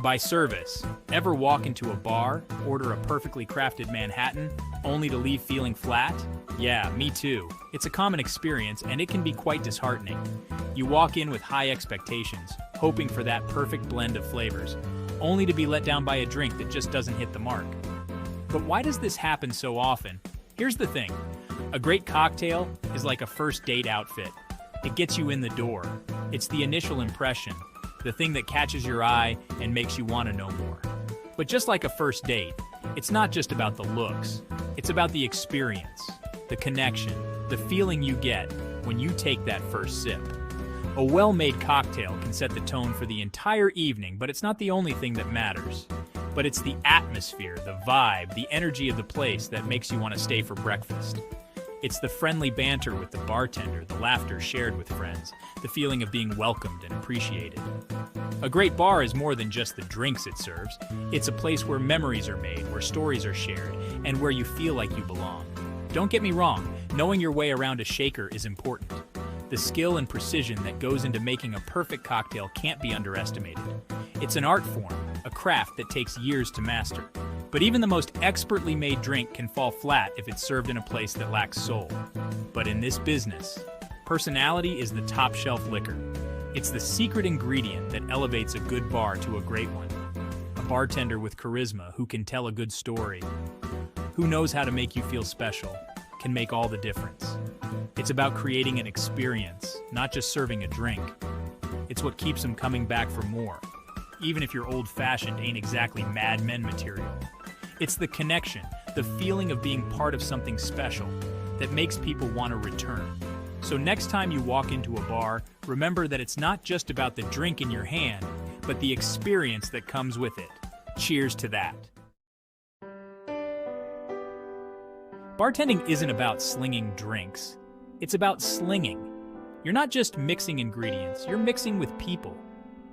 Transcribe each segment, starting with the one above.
By service, ever walk into a bar, order a perfectly crafted Manhattan, only to leave feeling flat? Yeah, me too. It's a common experience, and it can be quite disheartening. You walk in with high expectations, hoping for that perfect blend of flavors, only to be let down by a drink that just doesn't hit the mark. But why does this happen so often? Here's the thing. A great cocktail is like a first date outfit. It gets you in the door. It's the initial impression, the thing that catches your eye and makes you want to know more. But just like a first date, it's not just about the looks. It's about the experience, the connection, the feeling you get when you take that first sip. A well-made cocktail can set the tone for the entire evening, but it's not the only thing that matters. But it's the atmosphere, the vibe, the energy of the place that makes you want to stay for breakfast. It's the friendly banter with the bartender, the laughter shared with friends, the feeling of being welcomed and appreciated. A great bar is more than just the drinks it serves. It's a place where memories are made, where stories are shared, and where you feel like you belong. Don't get me wrong, knowing your way around a shaker is important. The skill and precision that goes into making a perfect cocktail can't be underestimated. It's an art form, a craft that takes years to master. But even the most expertly made drink can fall flat if it's served in a place that lacks soul. But in this business, personality is the top shelf liquor. It's the secret ingredient that elevates a good bar to a great one. A bartender with charisma who can tell a good story, who knows how to make you feel special, can make all the difference. It's about creating an experience, not just serving a drink. It's what keeps them coming back for more, even if your old-fashioned ain't exactly Mad Men material. It's the connection, the feeling of being part of something special that makes people want to return. So next time you walk into a bar, remember that it's not just about the drink in your hand, but the experience that comes with it. Cheers to that. Bartending isn't about slinging drinks. It's about slinging. You're not just mixing ingredients, you're mixing with people.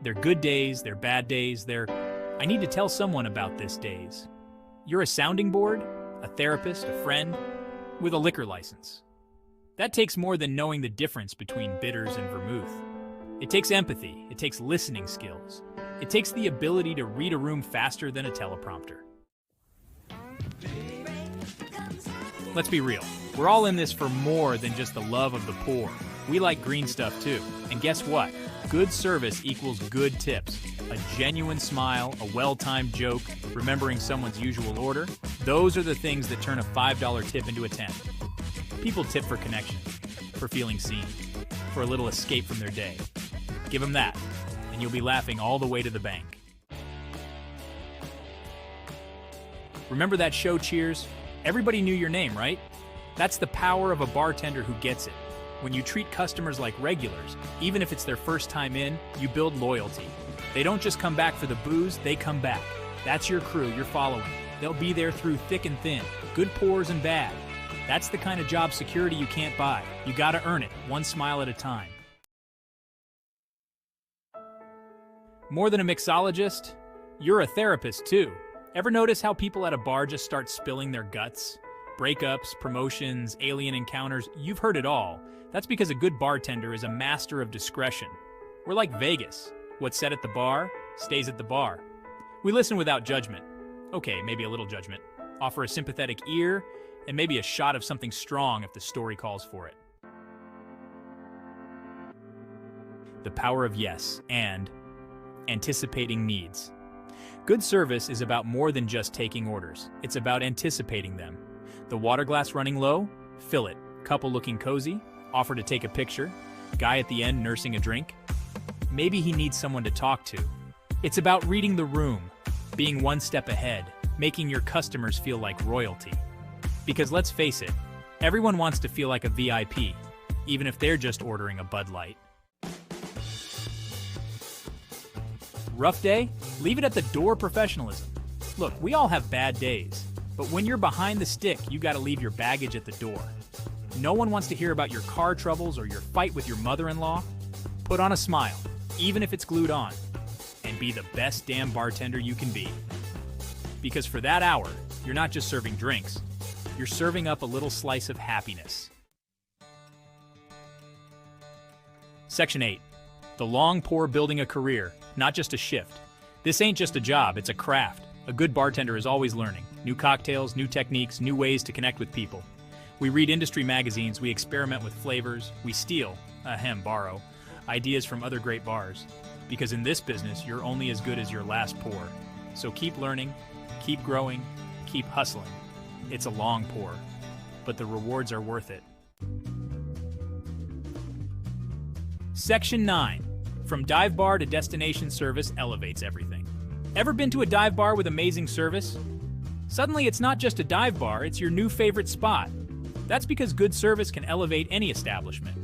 Their good days, their bad days, their I need to tell someone about this days. You're a sounding board, a therapist, a friend, with a liquor license. That takes more than knowing the difference between bitters and vermouth. It takes empathy, it takes listening skills. It takes the ability to read a room faster than a teleprompter. Let's be real, we're all in this for more than just the love of the pour. We like green stuff too, and guess what? Good service equals good tips. A genuine smile, a well-timed joke, remembering someone's usual order. Those are the things that turn a $5 tip into a 10. People tip for connection, for feeling seen, for a little escape from their day. Give them that, and you'll be laughing all the way to the bank. Remember that show Cheers? Everybody knew your name, right? That's the power of a bartender who gets it. When you treat customers like regulars, even if it's their first time in, you build loyalty. They don't just come back for the booze, they come back. That's your crew you're following. They'll be there through thick and thin, good pours and bad. That's the kind of job security you can't buy. You gotta earn it, one smile at a time. More than a mixologist, you're a therapist too. Ever notice how people at a bar just start spilling their guts? Breakups, promotions, alien encounters, you've heard it all. That's because a good bartender is a master of discretion. We're like Vegas. What's said at the bar, stays at the bar. We listen without judgment. Okay, maybe a little judgment. Offer a sympathetic ear, and maybe a shot of something strong if the story calls for it. The power of yes, and anticipating needs. Good service is about more than just taking orders. It's about anticipating them. The water glass running low? Fill it. Couple looking cozy? Offer to take a picture? Guy at the end nursing a drink? Maybe he needs someone to talk to. It's about reading the room, being one step ahead, making your customers feel like royalty. Because let's face it, everyone wants to feel like a VIP, even if they're just ordering a Bud Light. Rough day? Leave it at the door professionalism. Look, we all have bad days, but when you're behind the stick, you gotta leave your baggage at the door. No one wants to hear about your car troubles or your fight with your mother-in-law. Put on a smile, even if it's glued on, and be the best damn bartender you can be. Because for that hour, you're not just serving drinks, you're serving up a little slice of happiness. Section 8. The long pour building a career, not just a shift. This ain't just a job, it's a craft. A good bartender is always learning. New cocktails, new techniques, new ways to connect with people. We read industry magazines, we experiment with flavors, we steal, borrow, ideas from other great bars. Because in this business, you're only as good as your last pour. So keep learning, keep growing, keep hustling. It's a long pour, but the rewards are worth it. Section 9. From dive bar to destination service elevates everything. Ever been to a dive bar with amazing service? Suddenly it's not just a dive bar, it's your new favorite spot. That's because good service can elevate any establishment.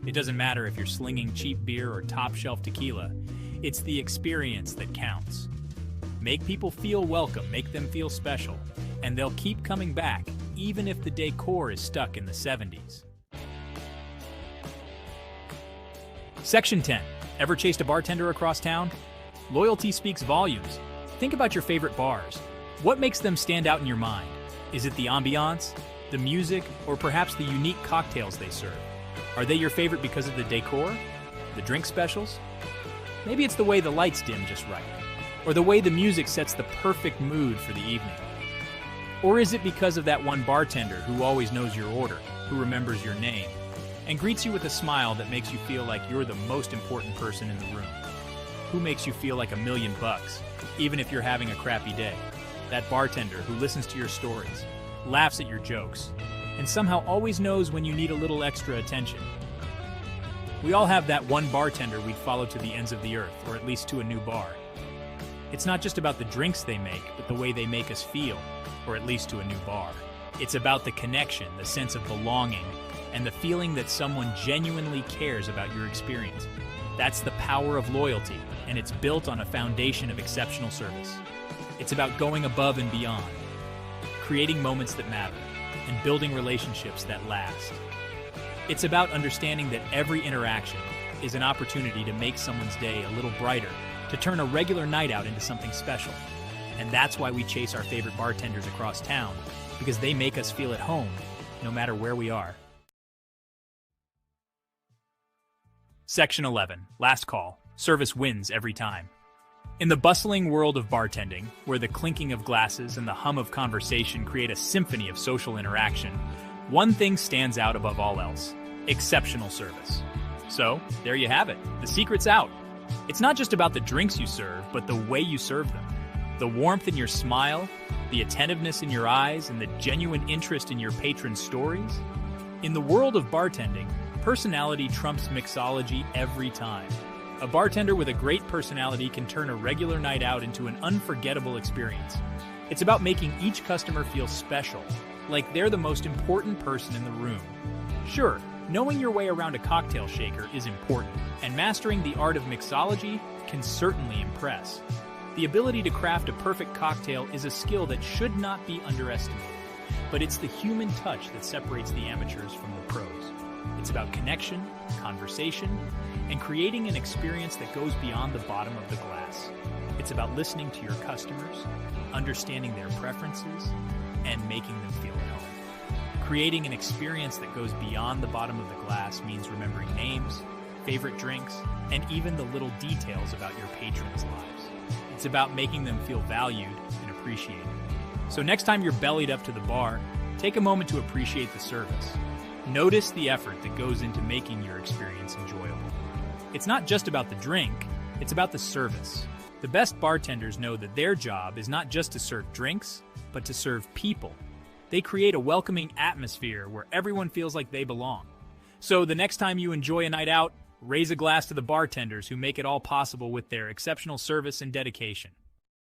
It doesn't matter if you're slinging cheap beer or top-shelf tequila, it's the experience that counts. Make people feel welcome, make them feel special, and they'll keep coming back, even if the decor is stuck in the 70s. Section 10. Ever chased a bartender across town? Loyalty speaks volumes. Think about your favorite bars. What makes them stand out in your mind? Is it the ambiance, the music, or perhaps the unique cocktails they serve? Are they your favorite because of the decor? The drink specials? Maybe it's the way the lights dim just right, or the way the music sets the perfect mood for the evening. Or is it because of that one bartender who always knows your order, who remembers your name, and greets you with a smile that makes you feel like you're the most important person in the room? Who makes you feel like $1 million, even if you're having a crappy day? That bartender who listens to your stories, laughs at your jokes, and somehow always knows when you need a little extra attention. We all have that one bartender we'd follow to the ends of the earth, or at least to a new bar. It's not just about the drinks they make, but the way they make us feel, or at least to a new bar. It's about the connection, the sense of belonging, and the feeling that someone genuinely cares about your experience. That's the power of loyalty, and it's built on a foundation of exceptional service. It's about going above and beyond, creating moments that matter, and building relationships that last. It's about understanding that every interaction is an opportunity to make someone's day a little brighter, to turn a regular night out into something special. And that's why we chase our favorite bartenders across town, because they make us feel at home, no matter where we are. Section 11. Last call. Service wins every time. In the bustling world of bartending, where the clinking of glasses and the hum of conversation create a symphony of social interaction, one thing stands out above all else: exceptional service. So, there you have it. The secret's out. It's not just about the drinks you serve, but the way you serve them. The warmth in your smile, the attentiveness in your eyes, and the genuine interest in your patrons' stories. In the world of bartending, personality trumps mixology every time. A bartender with a great personality can turn a regular night out into an unforgettable experience. It's about making each customer feel special, like they're the most important person in the room. Sure, knowing your way around a cocktail shaker is important, and mastering the art of mixology can certainly impress. The ability to craft a perfect cocktail is a skill that should not be underestimated, but it's the human touch that separates the amateurs from the pros. It's about connection, conversation, and creating an experience that goes beyond the bottom of the glass. It's about listening to your customers, understanding their preferences, and making them feel at home. Creating an experience that goes beyond the bottom of the glass means remembering names, favorite drinks, and even the little details about your patrons' lives. It's about making them feel valued and appreciated. So next time you're bellied up to the bar, take a moment to appreciate the service. Notice the effort that goes into making your experience enjoyable. It's not just about the drink, it's about the service. The best bartenders know that their job is not just to serve drinks, but to serve people. They create a welcoming atmosphere where everyone feels like they belong. So the next time you enjoy a night out, raise a glass to the bartenders who make it all possible with their exceptional service and dedication.